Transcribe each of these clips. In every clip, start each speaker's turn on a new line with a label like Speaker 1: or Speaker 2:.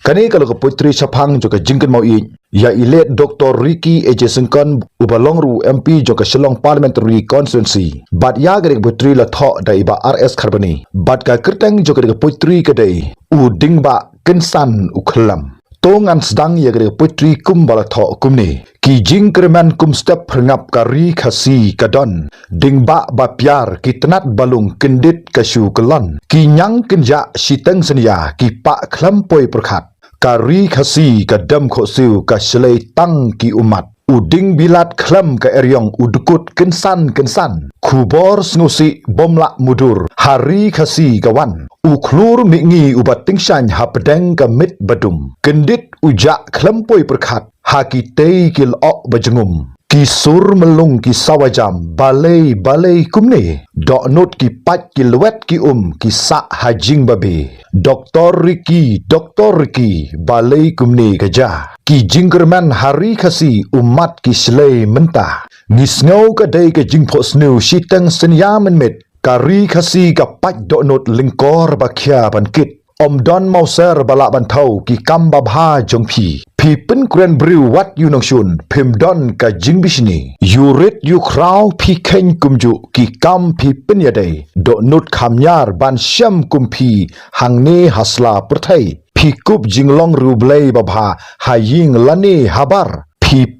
Speaker 1: Kani kalau ke putri Sapang juga jingkan mau ya ilet Dr. Ricky AJ Sengkon ubalongru MP juga Shillong Parliamentary Constituency. Bat ya gede putri la thok dai ba RS Kharbani. Bat ka kerteng juga gede putri kedai uding ba kensan uklam. Tongan sedang ya gede putri kum bala thok kumni. Ki jing kreman kum step ngap kari khasi kadon. Ding ba piar ki tenat balung kendit kasu kelon. Ki nyang kenja siteng senia ki pak klampoi perkhat. Kari khasi ka dam khosiu ka selai tang ki umat uding bilat klam ka eryong udukut kensan kubor snusi bomlak mudur hari khasi kawan uklur mingi ubat tingsan hapdeng ka mit badum kendit ujak klampoi perkhat hakitei kil ok bajengum kisur melung ki sawajam balai kumne dok not ki pat ki luet ki ki sak hajing babe Dr. Ricky balai kumne kaja ki jingkerman hari khasi umat ki selai mentah ngisngau kadai ke jingpok snu siteng senya menmet kari khasi ka pat dok not lingkor bakhia bankit Don Mauser balak bantau ki kamba bha jongpi pen kren briu wat yu nong shun pim don ka jing bisni yurit yu kraw pi ken kumju ki kam pen yadai do nut khamyar ban syam kumpi hangne hasla perthai pi kup jinglong rublei babha haying lani habar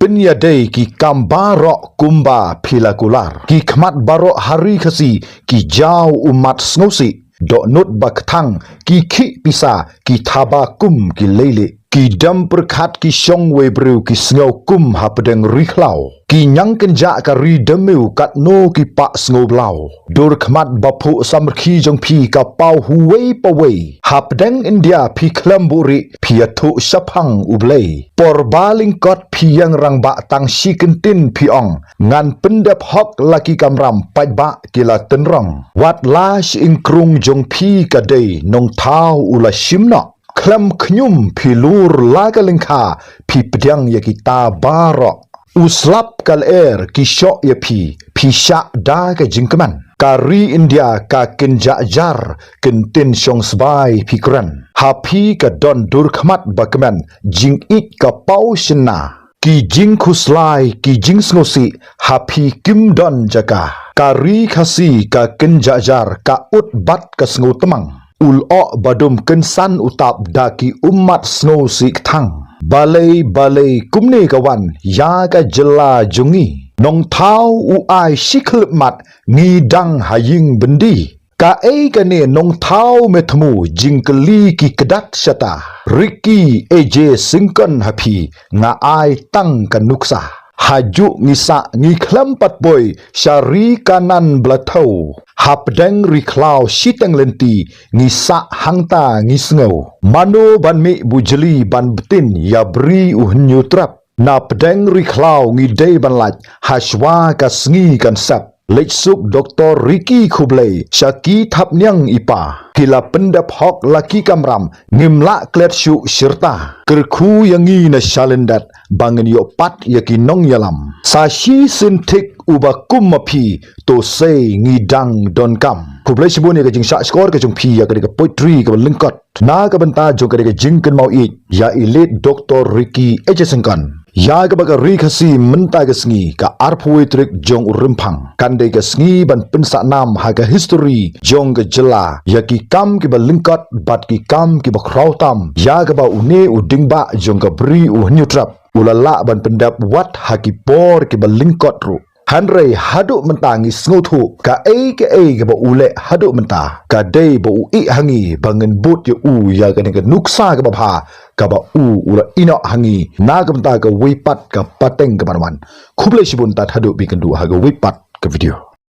Speaker 1: pen yadai ki kam barok kumba pilakular ki khmat barok hari khasi ki jau umat sngosi do nut baktang ki pisa ki tabakum ki lele ki dam perkhat ki syong webru ki sngo kum hapdeng riklau ki nyang kenja ka ri demu kat no ki pak sngo blau dur khmat bapu samrkhi jongpi ka pau huwei pawei hapdeng India pi klamburi pi athu Sapang ublei por baling kot pi yang rang ba tang si kentin pi ong ngan pendep hok laki kamram paj ba kila tenrong wat lash ingkrung jongpi kadai nong tau ula shimna klam knyum pilur laga lengka pi pedang ya kita barok uslap kal ki syok ya pi syak da ka jingkeman kari India ka kenjajar kentin syong sbai pikran hapi ka don dur khmat bakman jing it ka pau sena ki jing khuslai ki jing snosi hapi kim don jaka kari khasi ka kenjajar ka ut bat ka sngo temang ulok badum kensan utap daki umat snow sik thang balai kumne kawan ya ka jela jungi nong thau u ai sikhlep mat ngidang haying bendi ka kane nong thau methmu jingkeli ki kedat syata Ricky AJ Sengkon hapi nga ai tang kanuksa haju ngisa ngiklam patboy syari kanan blathau hapdeng riklau siteng lenti ngisa hangta ngisngau mano ban mi bujeli ban betin ya bri uhnyutrap na pedeng riklau ngidei ban laj haswa kasngi kan sap lechsuk Dr. Ricky Kublai syaki thapnyang ipa kila pendap hok laki kamram ngimla klet syuk syirta kerku yangi na syalendat bangen yo pat yaki nong yalam sashi sintik ubakum mapi to say ngidang don kam Kublai sibun ya jing syak skor ke jung pi ya ke poetry ke lengkot na ke benta jung ke jingken mau ya ilit Dr. Ricky AJ Sengkon ya ke baga ri khasi menta ke sngi ka arpui trik jong urimpang kande ke sngi ban pensak nam ha ke history jong ke jela ya ki kam ki ba lingkot bat ki kam ki ba krautam ya ke ba une uding ba jong ke bri uhnyutrap ulala ban pendap wat ha ki por ki ba lingkot ru Hanrei haduk mentangi sngotu ka ke ba ule haduk mentah ka dei ba ui hangi bangen but ya ka nuksa ka ba ka ba ula inok hangi na ka mentah ka wipat ka pateng ka manaman Kublai sibun tat haduk bikin dua ha ka wipat ke video